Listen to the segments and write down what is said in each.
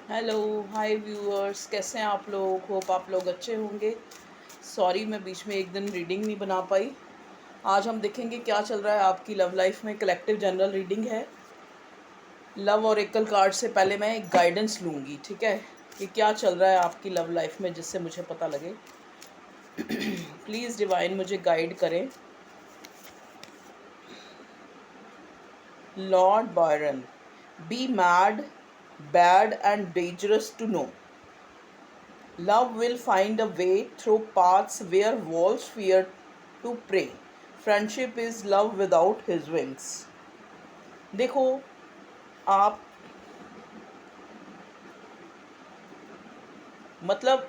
Hello, हाय viewers, कैसे हैं आप लोग? होप आप लोग अच्छे होंगे। सॉरी मैं बीच में एक दिन रीडिंग नहीं बना पाई। आज हम देखेंगे क्या चल रहा है आपकी लव लाइफ में। कलेक्टिव जनरल रीडिंग है। लव ओरेकल कार्ड से पहले मैं एक गाइडेंस लूँगी, ठीक है, कि क्या चल रहा है आपकी लव लाइफ में, जिससे मुझे पता लगे। प्लीज़ डिवाइन मुझे गाइड करें। Lord Byron, be mad, bad and dangerous to know. Love will find a way through paths where walls fear to prey. Friendship is love without his wings. देखो, आप मतलब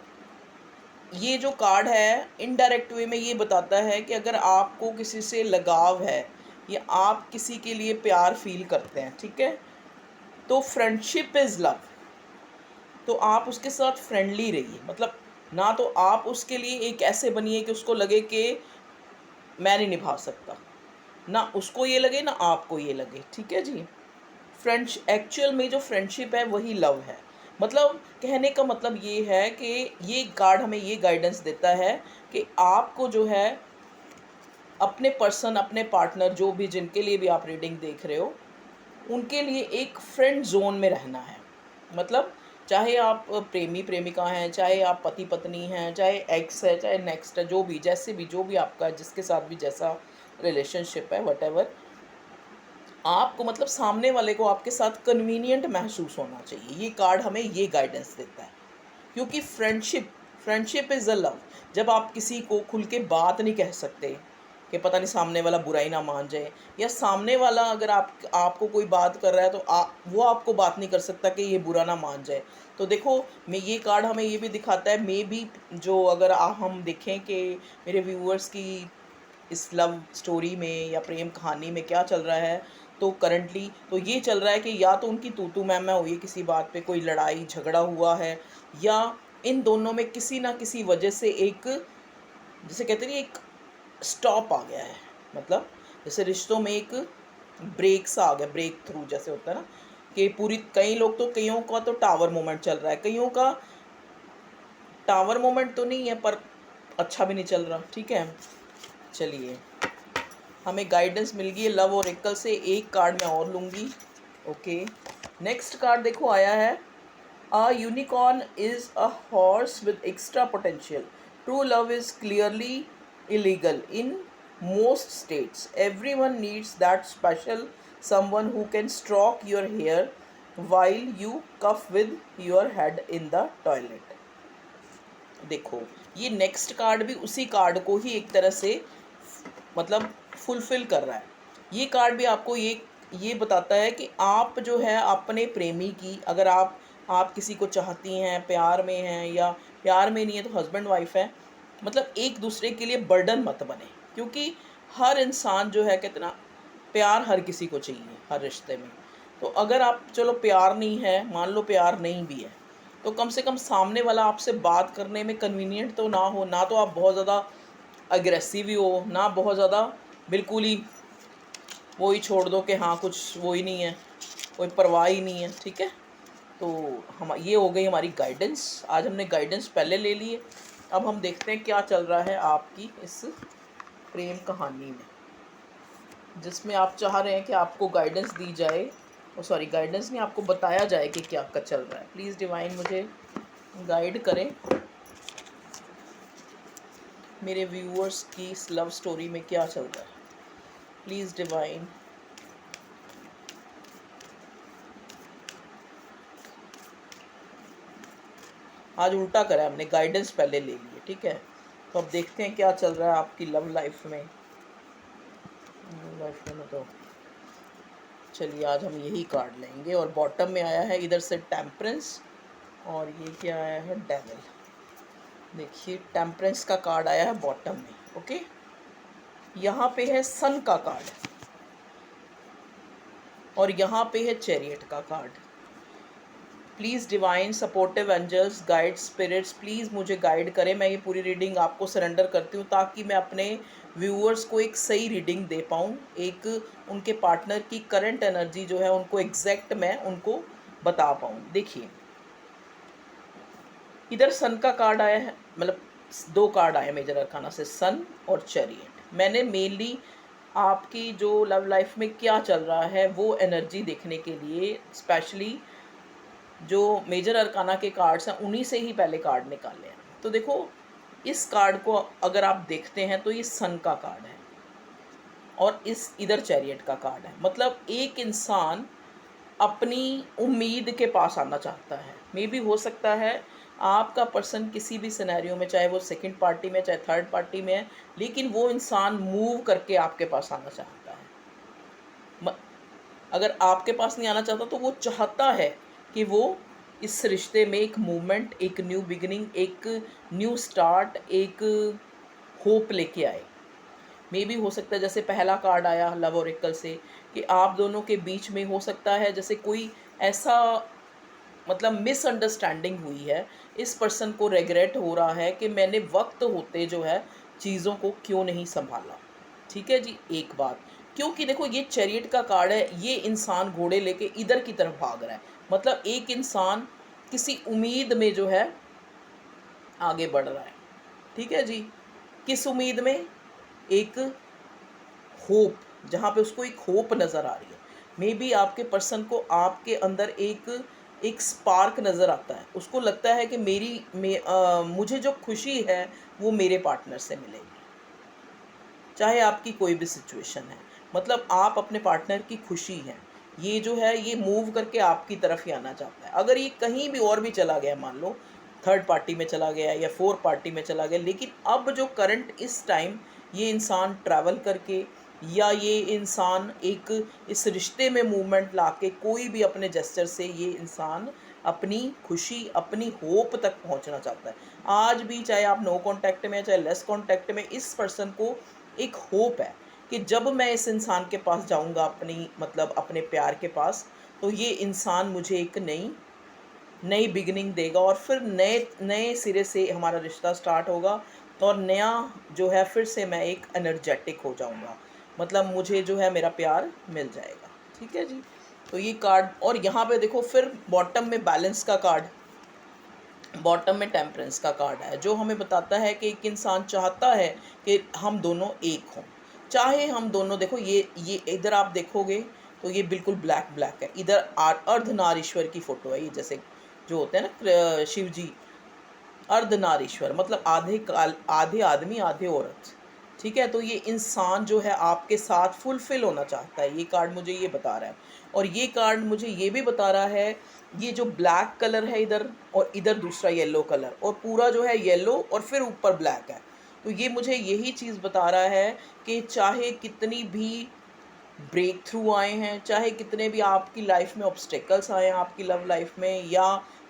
ये जो कार्ड है indirect way में ये बताता है कि अगर आपको किसी से लगाव है या आप किसी के लिए प्यार फील करते हैं, ठीक है, तो फ्रेंडशिप इज़ लव। तो आप उसके साथ फ्रेंडली रहिए। मतलब ना तो आप उसके लिए एक ऐसे बनिए कि उसको लगे कि मैं नहीं निभा सकता, ना उसको ये लगे ना आपको ये लगे, ठीक है जी। फ्रेंड्स एक्चुअल में जो फ्रेंडशिप है वही लव है। मतलब कहने का मतलब ये है कि ये कार्ड हमें ये गाइडेंस देता है कि आपको जो है अपने पर्सन, अपने पार्टनर, जो भी जिनके लिए भी आप रीडिंग देख रहे हो, उनके लिए एक फ्रेंड जोन में रहना है। मतलब चाहे आप प्रेमी प्रेमिका हैं, चाहे आप पति पत्नी हैं, चाहे एक्स है, चाहे नेक्स्ट है, जो भी जैसे भी जो भी आपका जिसके साथ भी जैसा रिलेशनशिप है, वटेवर, आपको मतलब सामने वाले को आपके साथ कन्वीनियंट महसूस होना चाहिए। ये कार्ड हमें ये गाइडेंस देता है। क्योंकि friendship friendship is a love. जब आप किसी को खुल के बात नहीं कह सकते कि पता नहीं सामने वाला बुरा ही ना मान जाए, या सामने वाला अगर आपको कोई बात कर रहा है तो वो आपको बात नहीं कर सकता कि ये बुरा ना मान जाए। तो देखो, मैं ये कार्ड हमें ये भी दिखाता है, मे बी जो अगर हम देखें कि मेरे व्यूअर्स की इस लव स्टोरी में या प्रेम कहानी में क्या चल रहा है, तो करंटली तो ये चल रहा है कि या तो उनकी तू मैं हुई, किसी बात पे कोई लड़ाई झगड़ा हुआ है, या इन दोनों में किसी ना किसी वजह से एक, जैसे कहते नहीं, एक स्टॉप आ गया है। मतलब जैसे रिश्तों में एक ब्रेक सा आ गया, ब्रेक थ्रू जैसे होता है ना, कि पूरी, कई लोग तो, कईयों का तो टावर मोमेंट चल रहा है, कईयों का टावर मोमेंट तो नहीं है पर अच्छा भी नहीं चल रहा, ठीक है। चलिए, हमें गाइडेंस मिल गई है लव और एकल से। एक कार्ड मैं और लूँगी। ओके, नेक्स्ट कार्ड देखो आया है, a unicorn is a horse with extra potential. True love is clearly illegal in most states. Everyone needs that special someone who can stroke your hair while you cuff with your head in the toilet. देखो, ये next card भी उसी card को ही एक तरह से मतलब fulfil कर रहा है। ये कार्ड भी आपको ये बताता है कि आप जो है अपने प्रेमी की, अगर आप किसी को चाहती हैं, प्यार में हैं, या प्यार में नहीं है तो हस्बैंड वाइफ है, मतलब एक दूसरे के लिए बर्डन मत बने। क्योंकि हर इंसान जो है, कहते ना, प्यार हर किसी को चाहिए हर रिश्ते में। तो अगर आप, चलो प्यार नहीं है, मान लो प्यार नहीं भी है, तो कम से कम सामने वाला आपसे बात करने में कन्वीनियंट तो ना हो, ना तो आप बहुत ज़्यादा अग्रेसिव ही हो, ना बहुत ज़्यादा बिल्कुल ही वो ही छोड़ दो कि हाँ कुछ वो ही नहीं है, कोई परवाह ही नहीं है, ठीक है। तो हम, ये हो गई हमारी गाइडेंस। आज हमने गाइडेंस पहले ले लिए। अब हम देखते हैं क्या चल रहा है आपकी इस प्रेम कहानी में, जिसमें आप चाह रहे हैं कि आपको गाइडेंस दी जाए, और सॉरी गाइडेंस नहीं, आपको बताया जाए कि क्या क्या चल रहा है। प्लीज़ डिवाइन मुझे गाइड करें, मेरे व्यूअर्स की इस लव स्टोरी में क्या चल रहा है। Please divine. आज उल्टा करा है हमने, गाइडेंस पहले ले लिए, ठीक है। तो अब देखते हैं क्या चल रहा है आपकी लव लाइफ में। तो चलिए, आज हम यही कार्ड लेंगे। और बॉटम में आया है इधर से टेम्परेंस, और ये क्या आया है, डेविल। देखिए, टेम्परेंस का कार्ड आया है बॉटम में। ओके, यहाँ पे है सन का कार्ड, और यहाँ पे है चैरियट का card. Please divine supportive angels, guide spirits, please मुझे गाइड करें। मैं ये पूरी रीडिंग आपको सरेंडर करती हूँ ताकि मैं अपने व्यूअर्स को एक सही रीडिंग दे पाऊँ, एक उनके पार्टनर की करंट एनर्जी जो है उनको एग्जैक्ट मैं उनको बता पाऊँ। देखिए, इधर सन का कार्ड आया है, मतलब 2 कार्ड आए मेजर अरकाना से, सन और चैरियट। मैंने मेनली आपकी जो लव लाइफ में क्या चल रहा है वो एनर्जी देखने के लिए स्पेशली जो मेजर अरकाना के कार्ड्स हैं उन्हीं से ही पहले कार्ड निकाले हैं। तो देखो, इस कार्ड को अगर आप देखते हैं तो ये सन का कार्ड है और इस इधर चैरियट का कार्ड है। मतलब एक इंसान अपनी उम्मीद के पास आना चाहता है। मे बी हो सकता है आपका पर्सन किसी भी सिनेरियो में, चाहे वो सेकंड पार्टी में चाहे थर्ड पार्टी में है, लेकिन वो इंसान मूव करके आपके पास आना चाहता है। अगर आपके पास नहीं आना चाहता तो वो चाहता है कि वो इस रिश्ते में एक मूवमेंट, एक न्यू बिगिनिंग, एक न्यू स्टार्ट, एक होप लेके आए। मे भी हो सकता है जैसे पहला कार्ड आया लव ओरेकल से कि आप दोनों के बीच में हो सकता है जैसे कोई ऐसा मतलब मिसअंडरस्टैंडिंग हुई है, इस पर्सन को रेग्रेट हो रहा है कि मैंने वक्त होते जो है चीज़ों को क्यों नहीं संभाला। ठीक है जी, एक बात, क्योंकि देखो ये चैरियट का कार्ड है, ये इंसान घोड़े लेके इधर की तरफ भाग रहा है। मतलब एक इंसान किसी उम्मीद में जो है आगे बढ़ रहा है। ठीक है जी, किस उम्मीद में? एक होप, जहाँ पे उसको एक होप नज़र आ रही है। मे बी आपके पर्सन को आपके अंदर एक स्पार्क नज़र आता है, उसको लगता है कि मुझे जो खुशी है वो मेरे पार्टनर से मिलेगी, चाहे आपकी कोई भी सिचुएशन है। मतलब आप अपने पार्टनर की खुशी है, ये जो है ये मूव करके आपकी तरफ ही आना चाहता है। अगर ये कहीं भी और भी चला गया, मान लो थर्ड पार्टी में चला गया या फोर्थ पार्टी में चला गया, लेकिन अब जो करंट इस टाइम ये इंसान ट्रैवल करके या ये इंसान एक इस रिश्ते में मूवमेंट लाके कोई भी अपने जेस्चर से ये इंसान अपनी खुशी, अपनी होप तक पहुंचना चाहता है। आज भी चाहे आप नो कांटेक्ट में चाहे लेस कांटेक्ट में, इस पर्सन को एक होप है कि जब मैं इस इंसान के पास जाऊंगा, अपनी मतलब अपने प्यार के पास, तो ये इंसान मुझे एक नई नई बिगिनिंग देगा और फिर नए नए सिरे से हमारा रिश्ता स्टार्ट होगा और नया जो है फिर से मैं एक एनर्जेटिक हो जाऊंगा। मतलब मुझे जो है मेरा प्यार मिल जाएगा। ठीक है जी, तो ये कार्ड, और यहाँ पे देखो फिर बॉटम में बैलेंस का कार्ड, बॉटम में टेम्परेंस का कार्ड है, जो हमें बताता है कि एक इंसान चाहता है कि हम दोनों एक हों। चाहे हम दोनों, देखो ये इधर आप देखोगे तो ये बिल्कुल ब्लैक ब्लैक है। इधर अर्धनारीश्वर की फ़ोटो है, ये जैसे जो होते हैं ना शिव जी, अर्धनारीश्वर मतलब आधे काल, आधे आदमी आधे औरत। ठीक है, तो ये इंसान जो है आपके साथ फुलफिल होना चाहता है, ये कार्ड मुझे ये बता रहा है। और ये कार्ड मुझे ये भी बता रहा है, ये जो ब्लैक कलर है इधर और इधर दूसरा येलो कलर, और पूरा जो है येलो और फिर ऊपर ब्लैक है, तो ये मुझे यही चीज़ बता रहा है कि चाहे कितनी भी ब्रेक थ्रू आए हैं, चाहे कितने भी आपकी लाइफ में ऑब्स्टेकल्स आए हैं आपकी लव लाइफ में, या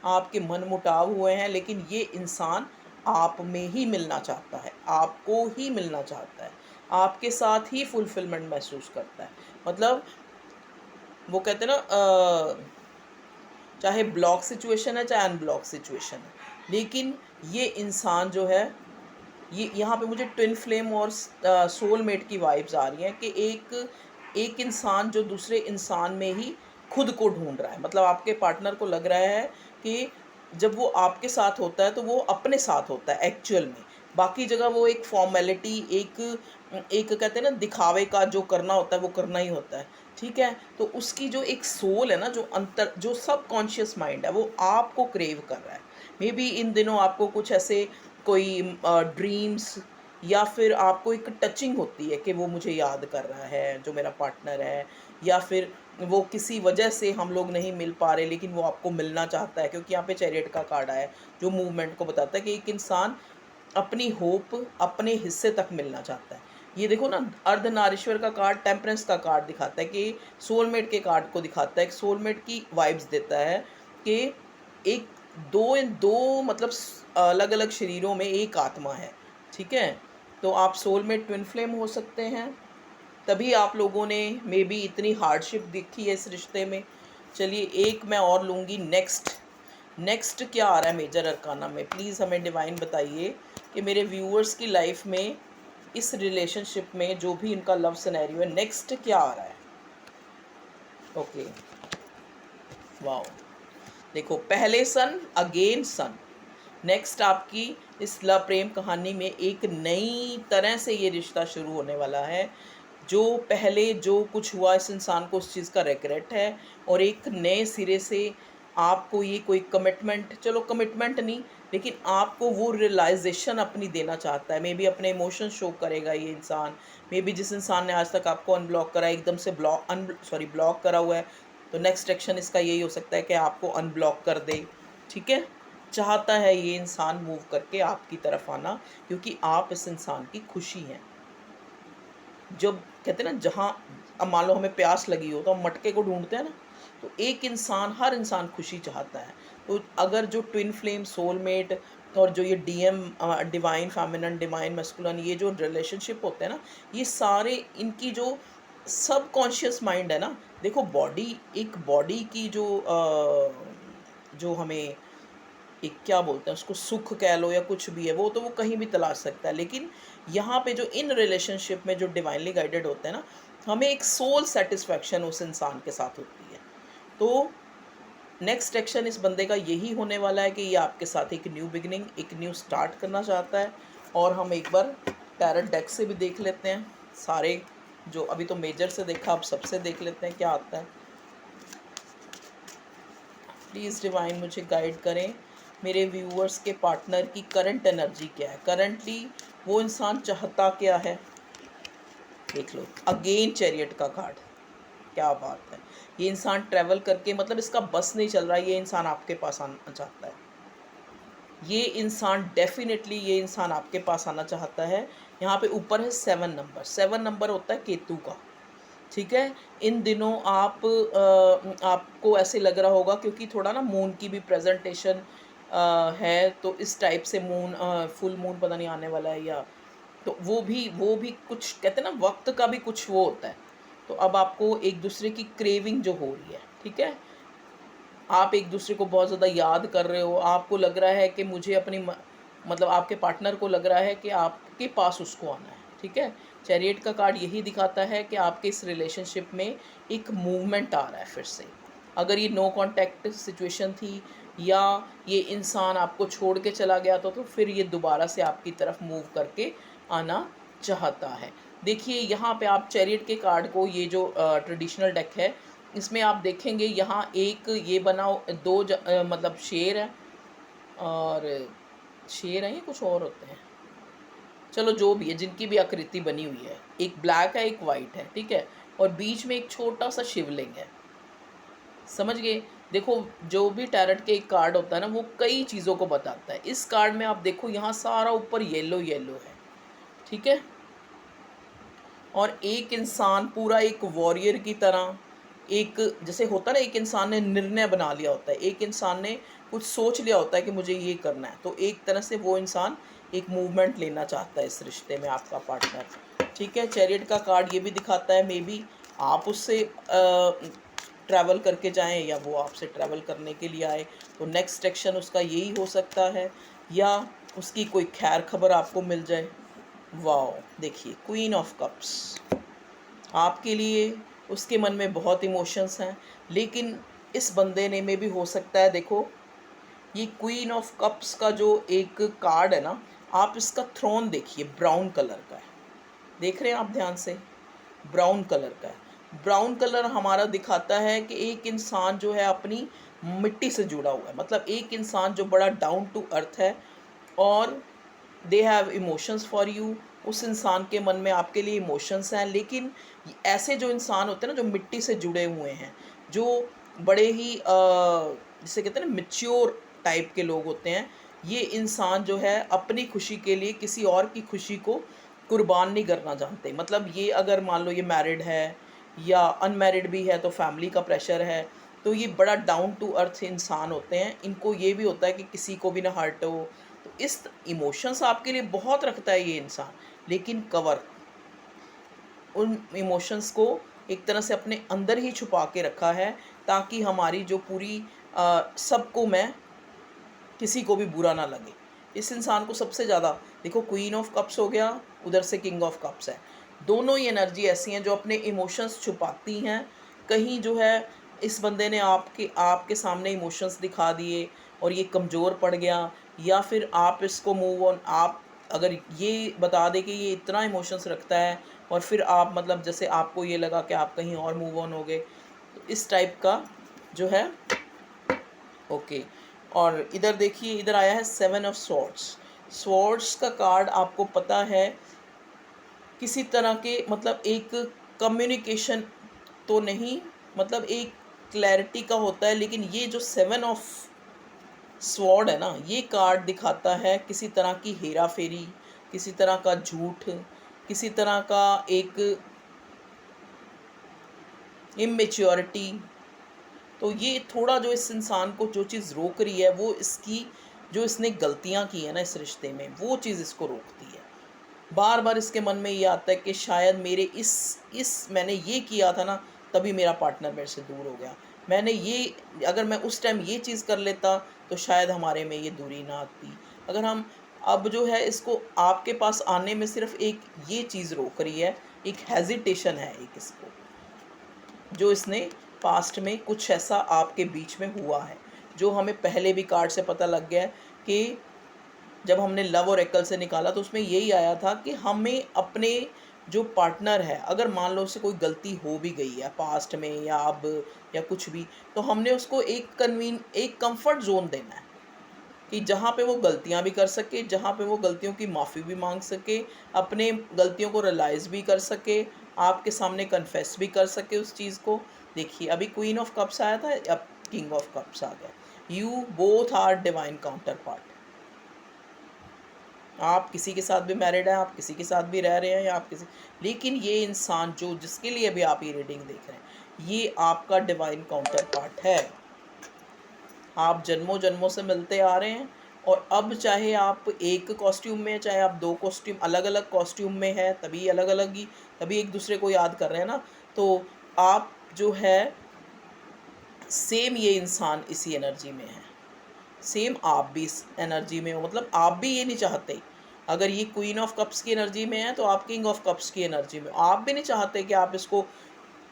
आपके मन मुटाव हुए हैं, लेकिन ये इंसान आप में ही मिलना चाहता है, आपको ही मिलना चाहता है, आपके साथ ही फुलफिलमेंट महसूस करता है। मतलब वो कहते हैं ना, चाहे ब्लॉक सिचुएशन है चाहे अनब्लॉक सिचुएशन है, लेकिन ये इंसान जो है, ये यहाँ पे मुझे ट्विन फ्लेम और सोलमेट की वाइब्स आ रही हैं कि एक इंसान जो दूसरे इंसान में ही खुद को ढूंढ रहा है। मतलब आपके पार्टनर को लग रहा है कि जब वो आपके साथ होता है तो वो अपने साथ होता है एक्चुअल में, बाकी जगह वो एक फॉर्मेलिटी, एक एक कहते हैं ना दिखावे का जो करना होता है वो करना ही होता है। ठीक है, तो उसकी जो एक सोल है ना, जो अंतर, जो सब कॉन्शियस माइंड है, वो आपको क्रेव कर रहा है। मे बी इन दिनों आपको कुछ ऐसे कोई ड्रीम्स या फिर आपको एक टचिंग होती है कि वो मुझे याद कर रहा है जो मेरा पार्टनर है, या फिर वो किसी वजह से हम लोग नहीं मिल पा रहे लेकिन वो आपको मिलना चाहता है, क्योंकि यहाँ पे चैरियट का कार्ड आया है जो मूवमेंट को बताता है कि एक इंसान अपनी होप, अपने हिस्से तक मिलना चाहता है। ये देखो ना, अर्धनारीश्वर का कार्ड टेम्परेंस का कार्ड दिखाता है कि सोलमेट के कार्ड को दिखाता है, सोलमेट की वाइब्स देता है कि एक दो दो मतलब अलग अलग शरीरों में एक आत्मा है। ठीक है, तो आप सोलमेट ट्विन फ्लेम हो सकते हैं, तभी आप लोगों ने मे बी इतनी हार्डशिप देखी है इस रिश्ते में। चलिए एक मैं और लूँगी, नेक्स्ट क्या आ रहा है मेजर अरकाना में, प्लीज़ हमें डिवाइन बताइए कि मेरे व्यूअर्स की लाइफ में इस रिलेशनशिप में जो भी इनका लव सिनेरियो है, नेक्स्ट क्या आ रहा है। ओके, वाओ, देखो पहले सन अगेन सन, नेक्स्ट आपकी इस लव प्रेम कहानी में एक नई तरह से ये रिश्ता शुरू होने वाला है। जो पहले जो कुछ हुआ इस इंसान को उस चीज़ का रिग्रेट है, और एक नए सिरे से आपको ये कोई कमिटमेंट, चलो कमिटमेंट नहीं, लेकिन आपको वो रियलाइजेशन अपनी देना चाहता है। मे बी अपने इमोशन शो करेगा ये इंसान। मे बी जिस इंसान ने आज तक आपको अनब्लॉक करा है, एकदम से ब्लॉक करा हुआ है, तो नेक्स्ट एक्शन इसका यही हो सकता है कि आपको अनब्लॉक कर दे। ठीक है, चाहता है ये इंसान मूव करके आपकी तरफ आना, क्योंकि आप इस इंसान की खुशी हैं। जब कहते हैं ना, जहाँ अब मान लो हमें प्यास लगी हो तो हम मटके को ढूंढते हैं ना, तो एक इंसान, हर इंसान खुशी चाहता है। तो अगर जो ट्विन फ्लेम, सोलमेट, और जो ये DM, divine feminine, divine masculine, ये जो रिलेशनशिप होते हैं ना, ये सारे इनकी जो सब कॉन्शियस माइंड है ना, देखो बॉडी, एक बॉडी की जो हमें एक क्या बोलते हैं उसको, सुख कह लो या कुछ भी है, वो तो वो कहीं भी तलाश सकता है। लेकिन यहाँ पे जो इन रिलेशनशिप में जो डिवाइनली गाइडेड होते हैं ना, हमें एक सोल सेटिस्फैक्शन उस इंसान के साथ होती है। तो नेक्स्ट एक्शन इस बंदे का यही होने वाला है कि ये आपके साथ एक न्यू बिगिनिंग, एक न्यू स्टार्ट करना चाहता है। और हम एक बार टैरट डेक से भी देख लेते हैं सारे, जो अभी तो मेजर से देखा, अब सबसे देख लेते हैं क्या आता है। प्लीज़ डिवाइन मुझे गाइड करें, मेरे व्यूअर्स के पार्टनर की करंट एनर्जी क्या है, करंटली वो इंसान चाहता क्या है। देख लो, अगेन चैरियट का कार्ड, क्या बात है। ये इंसान ट्रैवल करके, मतलब इसका बस नहीं चल रहा, ये इंसान आपके पास आना चाहता है। ये इंसान डेफिनेटली, ये इंसान आपके पास आना चाहता है। यहाँ पे ऊपर है 7 नंबर, 7 नंबर होता है केतु का। ठीक है, इन दिनों आपको ऐसे लग रहा होगा, क्योंकि थोड़ा ना मून की भी प्रेजेंटेशन है, तो इस टाइप से मून, फुल मून पता नहीं आने वाला है या, तो वो भी कुछ कहते हैं ना, वक्त का भी कुछ वो होता है। तो अब आपको एक दूसरे की क्रेविंग जो हो रही है, ठीक है, आप एक दूसरे को बहुत ज़्यादा याद कर रहे हो, आपको लग रहा है कि मुझे अपनी मतलब आपके पार्टनर को लग रहा है कि आपके पास उसको आना है। ठीक है, चैरियट का कार्ड यही दिखाता है कि आपके इस रिलेशनशिप में एक मूवमेंट आ रहा है फिर से। अगर ये नो कांटेक्ट सिचुएशन थी, या ये इंसान आपको छोड़ के चला गया तो फिर ये दोबारा से आपकी तरफ मूव करके आना चाहता है। देखिए यहाँ पे आप चैरियट के कार्ड को, ये जो ट्रेडिशनल डेक है, इसमें आप देखेंगे यहाँ एक ये बना, मतलब शेर है, और शेर है, ये कुछ और होते हैं, चलो जो भी है, जिनकी भी आकृति बनी हुई है, एक ब्लैक है एक वाइट है, ठीक है, और बीच में एक छोटा सा शिवलिंग है। समझ गए। देखो, जो भी टैरट के एक कार्ड होता है ना, वो कई चीज़ों को बताता है। इस कार्ड में आप देखो, यहाँ सारा ऊपर येलो येलो है। ठीक है, और एक इंसान पूरा एक वॉरियर की तरह, एक जैसे होता है ना, एक इंसान ने निर्णय बना लिया होता है, एक इंसान ने कुछ सोच लिया होता है कि मुझे ये करना है, तो एक तरह से वो इंसान एक मूवमेंट लेना चाहता है इस रिश्ते में, आपका पार्टनर। ठीक है, चैरियट का कार्ड ये भी दिखाता है, मे बी आप उससे ट्रैवल करके जाएं, या वो आपसे ट्रैवल करने के लिए आए, तो नेक्स्ट एक्शन उसका यही हो सकता है, या उसकी कोई खैर खबर आपको मिल जाए। वाओ, देखिए क्वीन ऑफ कप्स, आपके लिए उसके मन में बहुत इमोशंस हैं, लेकिन इस बंदे ने में भी हो सकता है, देखो ये क्वीन ऑफ कप्स का जो एक कार्ड है ना, आप इसका थ्रोन देखिए, ब्राउन कलर का है, देख रहे हैं आप ध्यान से, ब्राउन कलर का है। ब्राउन कलर हमारा दिखाता है कि एक इंसान जो है अपनी मिट्टी से जुड़ा हुआ है, मतलब एक इंसान जो बड़ा डाउन टू अर्थ है, और they have emotions for you. उस इंसान के मन में आपके लिए इमोशंस हैं, लेकिन ऐसे जो इंसान होते हैं ना, जो मिट्टी से जुड़े हुए हैं, जो बड़े ही जिसे कहते हैं ना मैच्योर टाइप के लोग होते हैं, ये इंसान जो है अपनी खुशी के लिए किसी और की खुशी को कुर्बान नहीं करना जानते। मतलब ये अगर मान लो ये मैरिड है या अनमैरिड भी है, तो फैमिली का प्रेशर है, तो ये बड़ा डाउन टू अर्थ इंसान होते हैं। इनको ये भी होता है कि किसी को भी ना हर्ट हो, तो इस इमोशंस आपके लिए बहुत रखता है ये इंसान, लेकिन कवर उन इमोशंस को एक तरह से अपने अंदर ही छुपा के रखा है, ताकि हमारी जो पूरी सबको मैं किसी को भी बुरा ना लगे। इस इंसान को सबसे ज़्यादा देखो, क्वीन ऑफ कप्स हो गया, उधर से किंग ऑफ कप्स है, दोनों ही एनर्जी ऐसी हैं जो अपने इमोशंस छुपाती हैं। कहीं जो है इस बंदे ने आपके आपके सामने इमोशंस दिखा दिए और ये कमज़ोर पड़ गया, या फिर आप इसको मूव ऑन, आप अगर ये बता दें कि ये इतना इमोशंस रखता है और फिर आप मतलब जैसे आपको ये लगा कि आप कहीं और मूव ऑन हो गए, तो इस टाइप का जो है। ओके, और इधर देखिए, इधर आया है 7 ऑफ स्वॉर्ड्स। स्वॉर्ड्स का कार्ड आपको पता है किसी तरह के मतलब एक कम्युनिकेशन तो नहीं, मतलब एक क्लैरिटी का होता है, लेकिन ये जो 7 ऑफ स्वॉर्ड है ना, ये कार्ड दिखाता है किसी तरह की हेरा फेरी, किसी तरह का झूठ, किसी तरह का एक इमेच्योरिटी। तो ये थोड़ा जो इस इंसान को जो चीज़ रोक रही है, वो इसकी जो इसने गलतियां की है ना इस रिश्ते में, वो चीज़ इसको रोकती है। बार बार इसके मन में ये आता है कि शायद मेरे इस मैंने ये किया था ना, तभी मेरा पार्टनर मेरे से दूर हो गया। मैंने ये, अगर मैं उस टाइम ये चीज़ कर लेता तो शायद हमारे में ये दूरी ना आती। अगर हम अब जो है इसको आपके पास आने में सिर्फ एक ये चीज़ रोक रही है, एक हेजिटेशन है एक इसको, जो इसने पास्ट में कुछ ऐसा आपके बीच में हुआ है, जो हमें पहले भी कार्ड से पता लग गया है कि जब हमने लव और एकल से निकाला तो उसमें यही आया था कि हमें अपने जो पार्टनर है, अगर मान लो उससे कोई गलती हो भी गई है पास्ट में या अब या कुछ भी, तो हमने उसको एक कंफर्ट जोन देना है कि जहाँ पे वो गलतियाँ भी कर सके, जहाँ पे वो गलतियों की माफ़ी भी मांग सके, अपने गलतियों को रियलाइज़ भी कर सके, आपके सामने कन्फेस भी कर सके उस चीज़ को। देखिए अभी क्वीन ऑफ कप्स आया था, अब किंग ऑफ कप्स आ गया। You both are divine counterpart. आप किसी के साथ भी मैरिड हैं, आप किसी के साथ भी रह रहे हैं, या आप किसी, लेकिन ये इंसान जो जिसके लिए भी आप ये रीडिंग देख रहे हैं, ये आपका डिवाइन काउंटर पार्ट है। आप जन्मों जन्मों से मिलते आ रहे हैं, और अब चाहे आप एक कॉस्ट्यूम में, चाहे आप दो कॉस्ट्यूम अलग अलग कॉस्ट्यूम में है, तभी अलग अलग ही, तभी एक दूसरे को याद कर रहे हैं ना। तो आप जो है सेम ये इंसान इसी एनर्जी में है, सेम आप भी इस एनर्जी में हो, मतलब आप भी ये नहीं चाहते। अगर ये क्वीन ऑफ कप्स की एनर्जी में है तो आप किंग ऑफ कप्स की एनर्जी में, आप भी नहीं चाहते कि आप इसको,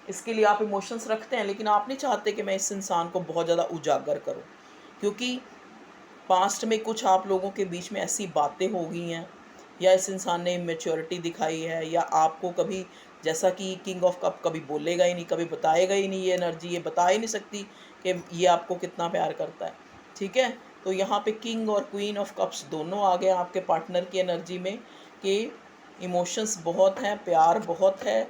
इसके लिए आप इमोशंस रखते हैं, लेकिन आप नहीं चाहते कि मैं इस इंसान को बहुत ज़्यादा उजागर करूं, क्योंकि पास्ट में कुछ आप लोगों के बीच में ऐसी बातें हो गई हैं, या इस इंसान ने इमेच्योरिटी दिखाई है, या आपको कभी, जैसा कि किंग ऑफ कप कभी बोलेगा ही नहीं, कभी बताएगा ही नहीं, ये एनर्जी ये बता ही नहीं सकती कि ये आपको कितना प्यार करता है। ठीक है, तो यहाँ पे किंग और क्वीन ऑफ कप्स दोनों आ गए आपके पार्टनर की एनर्जी में, कि इमोशंस बहुत हैं, प्यार बहुत है।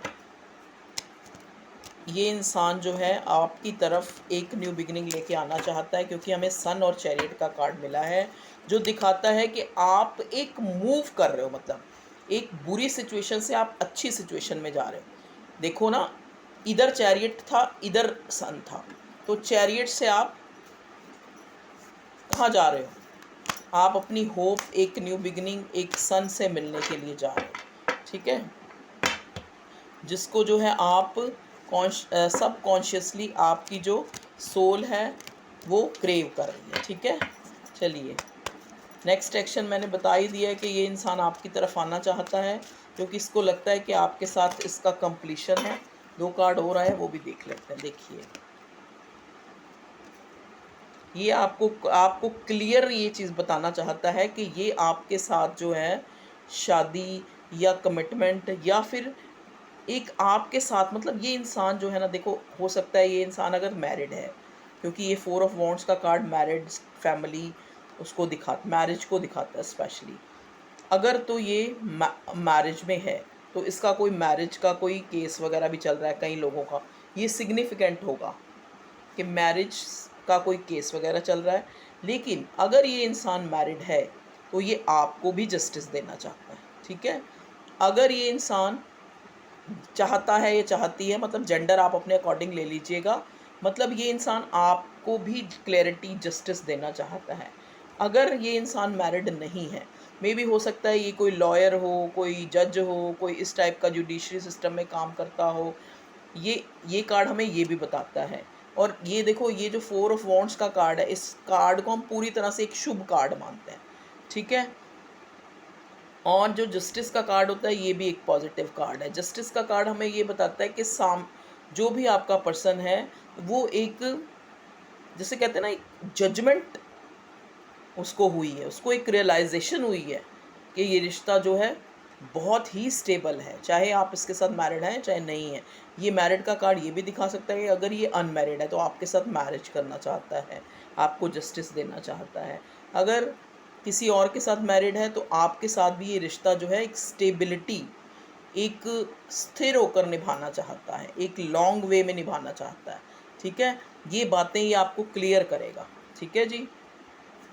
ये इंसान जो है आपकी तरफ एक न्यू बिगिनिंग लेके आना चाहता है, क्योंकि हमें सन और चैरियट का कार्ड मिला है, जो दिखाता है कि आप एक मूव कर रहे हो, मतलब एक बुरी सिचुएशन से आप अच्छी सिचुएशन में जा रहे हो। देखो ना, इधर चैरियट था, इधर सन था, तो चैरियट से आप कहाँ जा रहे हो? आप अपनी होप, एक न्यू बिगिनिंग, एक सन से मिलने के लिए जा रहे हो। ठीक है, जिसको जो है आप सब कॉन्शियसली आपकी जो सोल है वो क्रेव कर रही है। ठीक है, चलिए नेक्स्ट एक्शन मैंने बता ही दिया है कि ये इंसान आपकी तरफ आना चाहता है, क्योंकि इसको लगता है कि आपके साथ इसका कंप्लीशन है। दो कार्ड हो रहा है, वो भी देख लेते हैं। देखिए, ये आपको क्लियर ये चीज़ बताना चाहता है कि ये आपके साथ जो है शादी या कमिटमेंट, या फिर एक आपके साथ, मतलब ये इंसान जो है ना, देखो हो सकता है ये इंसान अगर मैरिड है, क्योंकि ये 4 ऑफ वॉन्ड्स का कार्ड मैरिड फैमिली उसको मैरिज को दिखाता है स्पेशली। अगर तो ये मैरिज में है, तो इसका कोई मैरिज का कोई केस वगैरह भी चल रहा है कई लोगों का, ये सिग्निफिकेंट होगा कि मैरिज का कोई केस वगैरह चल रहा है। लेकिन अगर ये इंसान मैरिड है तो ये आपको भी जस्टिस देना चाहता है। ठीक है, अगर ये इंसान चाहता है, ये चाहती है, मतलब जेंडर आप अपने अकॉर्डिंग ले लीजिएगा, मतलब ये इंसान आपको भी क्लैरिटी जस्टिस देना चाहता है। अगर ये इंसान मैरिड नहीं है, मे भी हो सकता है ये कोई लॉयर हो, कोई जज हो, कोई इस टाइप का जुडिशरी सिस्टम में काम करता हो, ये कार्ड हमें ये भी बताता है। और ये देखो, ये जो 4 ऑफ वॉन्ड्स का कार्ड है, इस कार्ड को हम पूरी तरह से एक शुभ कार्ड मानते हैं। ठीक है, और जो जस्टिस का कार्ड होता है, ये भी एक पॉजिटिव कार्ड है। जस्टिस का कार्ड हमें ये बताता है कि जो भी आपका पर्सन है, वो एक, जैसे कहते हैं ना, एक जजमेंट उसको हुई है, उसको एक रियलाइजेशन हुई है कि ये रिश्ता जो है बहुत ही स्टेबल है, चाहे आप इसके साथ मैरिड हैं चाहे नहीं है। ये मैरिड का कार्ड ये भी दिखा सकता है कि अगर ये अनमैरिड है तो आपके साथ मैरिज करना चाहता है, आपको जस्टिस देना चाहता है। अगर किसी और के साथ मैरिड है तो आपके साथ भी ये रिश्ता जो है एक स्टेबिलिटी, एक स्थिर होकर निभाना चाहता है, एक लॉन्ग वे में निभाना चाहता है। ठीक है, ये बातें ये आपको क्लियर करेगा। ठीक है जी,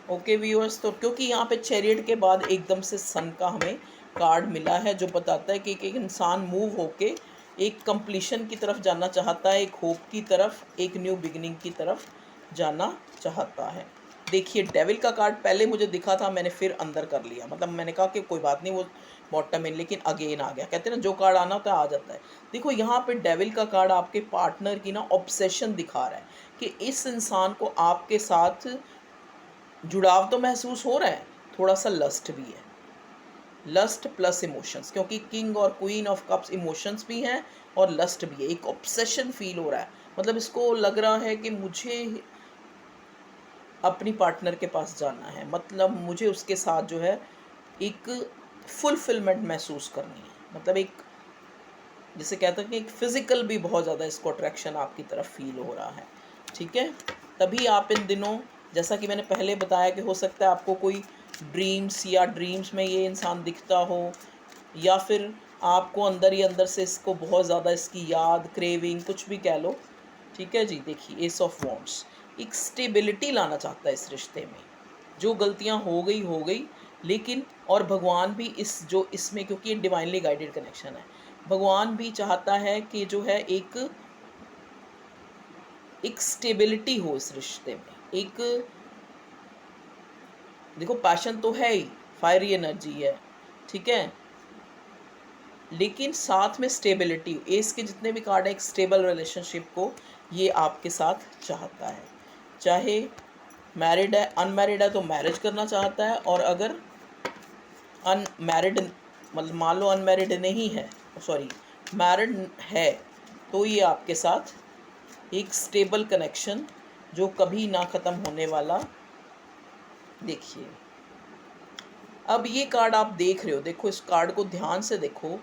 ओके व्यूअर्स। तो क्योंकि यहाँ पे चैरियट के बाद एकदम से सन का हमें कार्ड मिला है जो बताता है कि एक इंसान मूव होके एक कंप्लीशन की तरफ जाना चाहता है, एक होप की तरफ, एक न्यू बिगिनिंग की तरफ जाना चाहता है। देखिए डेविल का कार्ड पहले मुझे दिखा था, मैंने फिर अंदर कर लिया, मतलब मैंने कहा कि कोई बात नहीं वो बॉटम में, लेकिन अगेन आ गया। कहते हैं ना जो कार्ड आना होता है आ जाता है। देखो यहाँ पे डेविल का कार्ड आपके पार्टनर की ना ऑब्सेशन दिखा रहा है कि इस इंसान को आपके साथ जुड़ाव तो महसूस हो रहा है, थोड़ा सा लस्ट भी है, लस्ट प्लस इमोशंस, क्योंकि किंग और क्वीन ऑफ कप्स इमोशंस भी हैं और लस्ट भी है। एक ऑब्सेशन फील हो रहा है, मतलब इसको लग रहा है कि मुझे अपनी पार्टनर के पास जाना है, मतलब मुझे उसके साथ जो है एक फुलफिलमेंट महसूस करनी है। मतलब एक जिसे कहते हैं कि एक फिज़िकल भी बहुत ज़्यादा इसको अट्रैक्शन आपकी तरफ फील हो रहा है। ठीक है, तभी आप इन दिनों, जैसा कि मैंने पहले बताया कि हो सकता है आपको कोई ड्रीम्स में ये इंसान दिखता हो, या फिर आपको अंदर ही अंदर से इसको बहुत ज़्यादा इसकी याद, क्रेविंग, कुछ भी कह लो। ठीक है जी, देखिए एस ऑफ वॉन्ड्स एक स्टेबिलिटी लाना चाहता है इस रिश्ते में। जो गलतियां हो गई, लेकिन और भगवान भी इस जो इसमें, क्योंकि ये डिवाइनली गाइडेड कनेक्शन है, भगवान भी चाहता है कि जो है एक स्टेबिलिटी हो इस रिश्ते में। एक देखो पैशन तो है ही, फायरी एनर्जी है, ठीक है, लेकिन साथ में स्टेबिलिटी, एस के जितने भी कार्ड है एक स्टेबल रिलेशनशिप को ये आपके साथ चाहता है। चाहे मैरिड है, अनमैरिड है तो मैरिज करना चाहता है, और अगर अनमैरिड, मतलब मान लो अनमैरिड नहीं है, सॉरी मैरिड है, तो ये आपके साथ एक स्टेबल कनेक्शन जो कभी ना ख़त्म होने वाला। देखिए अब ये कार्ड आप देख रहे हो, देखो इस कार्ड को ध्यान से देखो।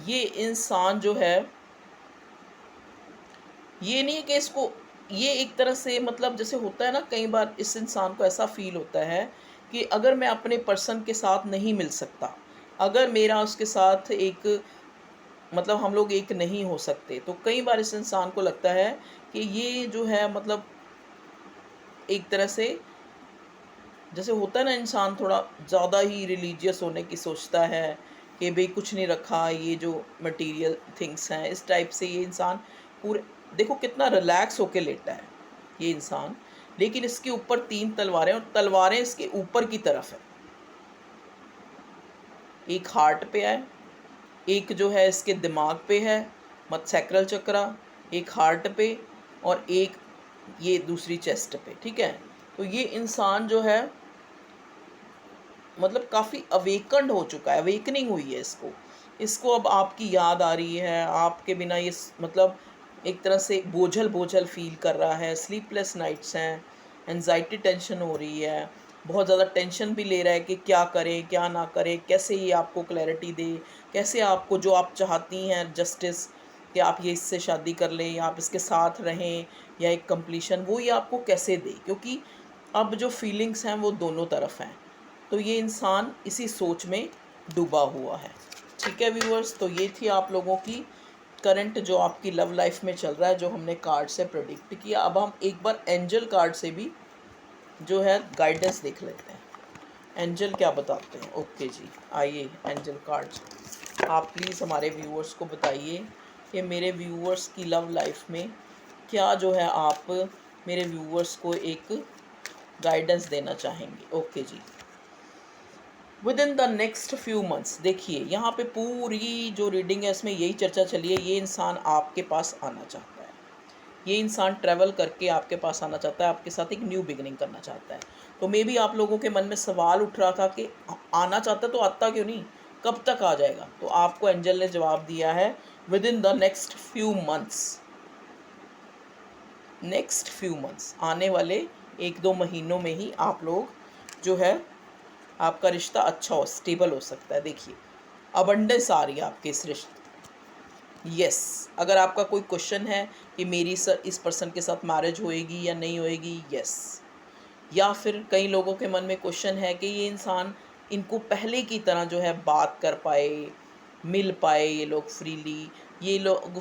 ये इंसान जो है, ये नहीं है कि इसको, ये एक तरह से मतलब जैसे होता है ना, कई बार इस इंसान को ऐसा फील होता है कि अगर मैं अपने पर्सन के साथ नहीं मिल सकता, अगर मेरा उसके साथ एक, मतलब हम लोग एक नहीं हो सकते, तो कई बार इस इंसान को लगता है कि ये जो है मतलब एक तरह से जैसे होता है ना, इंसान थोड़ा ज़्यादा ही रिलीजियस होने की सोचता है कि भाई कुछ नहीं रखा, ये जो मटेरियल थिंग्स हैं, इस टाइप से ये इंसान पूरे, देखो कितना रिलैक्स होके लेटा है ये इंसान, लेकिन इसके ऊपर 3 तलवारें, और तलवारें इसके ऊपर की तरफ है। एक हार्ट पे है, एक जो है इसके दिमाग पे है, मत्सैक्रल चक्रा, एक हार्ट पे, और एक ये दूसरी चेस्ट पे। ठीक है, तो ये इंसान जो है मतलब काफ़ी अवेकन्ड हो चुका है, अवेकनिंग हुई है इसको। इसको अब आपकी याद आ रही है, आपके बिना ये मतलब एक तरह से बोझल बोझल फील कर रहा है, स्लीपलेस नाइट्स हैं, एनजाइटी टेंशन हो रही है, बहुत ज़्यादा टेंशन भी ले रहा है कि क्या करें क्या ना करें, कैसे ये आपको क्लैरिटी दे, कैसे आपको जो आप चाहती हैं जस्टिस, कि आप ये इससे शादी कर लें या आप इसके साथ रहें या एक कंप्लीशन, वो ये आपको कैसे दे, क्योंकि अब जो फीलिंग्स हैं वो दोनों तरफ हैं। तो ये इंसान इसी सोच में डूबा हुआ है। ठीक है व्यूअर्स, तो ये थी आप लोगों की करंट जो आपकी लव लाइफ में चल रहा है, जो हमने कार्ड से प्रेडिक्ट किया। अब हम एक बार एंजल कार्ड से भी जो है गाइडेंस देख लेते हैं, एंजल क्या बताते हैं। ओके जी, आइए एंजल कार्ड्स, आप प्लीज़ हमारे व्यूअर्स को बताइए कि मेरे व्यूअर्स की लव लाइफ में क्या जो है आप मेरे व्यूअर्स को एक गाइडेंस देना चाहेंगे। ओके जी, within the next few months, देखिए यहाँ पे पूरी जो रीडिंग है इसमें यही चर्चा चली है, ये इंसान आपके पास आना चाहता है, ये इंसान ट्रैवल करके आपके पास आना चाहता है, आपके साथ एक न्यू बिगिनिंग करना चाहता है। तो मे बी आप लोगों के मन में सवाल उठ रहा था कि आना चाहता तो आता क्यों नहीं, कब तक आ जाएगा, तो आपको एंजल ने जवाब दिया है with in the next few months. Next few months, आने वाले 1-2 महीनों में ही आप लोग जो है आपका रिश्ता अच्छा हो, स्टेबल हो सकता है। देखिए अबंडेंस आ रही है आपके इस रिश्ते। यस, अगर आपका कोई क्वेश्चन है कि मेरी इस पर्सन के साथ मैरिज होएगी या नहीं होएगी, यस। या फिर कई लोगों के मन में क्वेश्चन है कि ये इंसान इनको पहले की तरह जो है बात कर पाए, मिल पाए ये लोग फ्रीली, ये लोग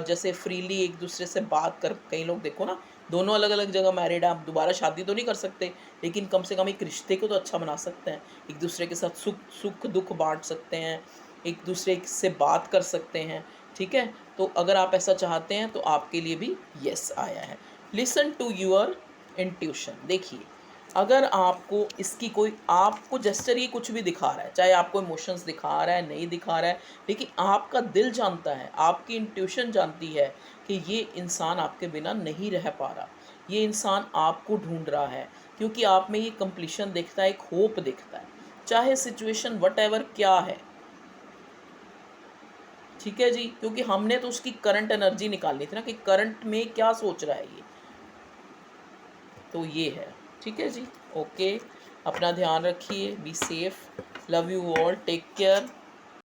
जैसे फ्रीली एक दूसरे से बात कर, कई लोग देखो ना दोनों अलग अलग जगह मैरिड है, आप दोबारा शादी तो नहीं कर सकते, लेकिन कम से कम एक रिश्ते को तो अच्छा बना सकते हैं, एक दूसरे के साथ सुख सुख दुख बांट सकते हैं, एक दूसरे से बात कर सकते हैं। ठीक है, तो अगर आप ऐसा चाहते हैं तो आपके लिए भी यस आया है। Listen to your intuition. देखिए अगर आपको इसकी कोई आपको जेस्चर ये कुछ भी दिखा रहा है, चाहे आपको इमोशंस दिखा रहा है नहीं दिखा रहा है, लेकिन आपका दिल जानता है, आपकी इंट्यूशन जानती है कि ये इंसान आपके बिना नहीं रह पा रहा, ये इंसान आपको ढूंढ रहा है, क्योंकि आप में ये कंप्लीशन दिखता है, एक होप दिखता है, चाहे सिचुएशन वट एवर क्या है। ठीक है जी, क्योंकि हमने तो उसकी करंट एनर्जी निकालनी थी ना कि करंट में क्या सोच रहा है ये, तो ये है। ठीक है जी, ओके, अपना ध्यान रखिए, be safe, love you all, take care.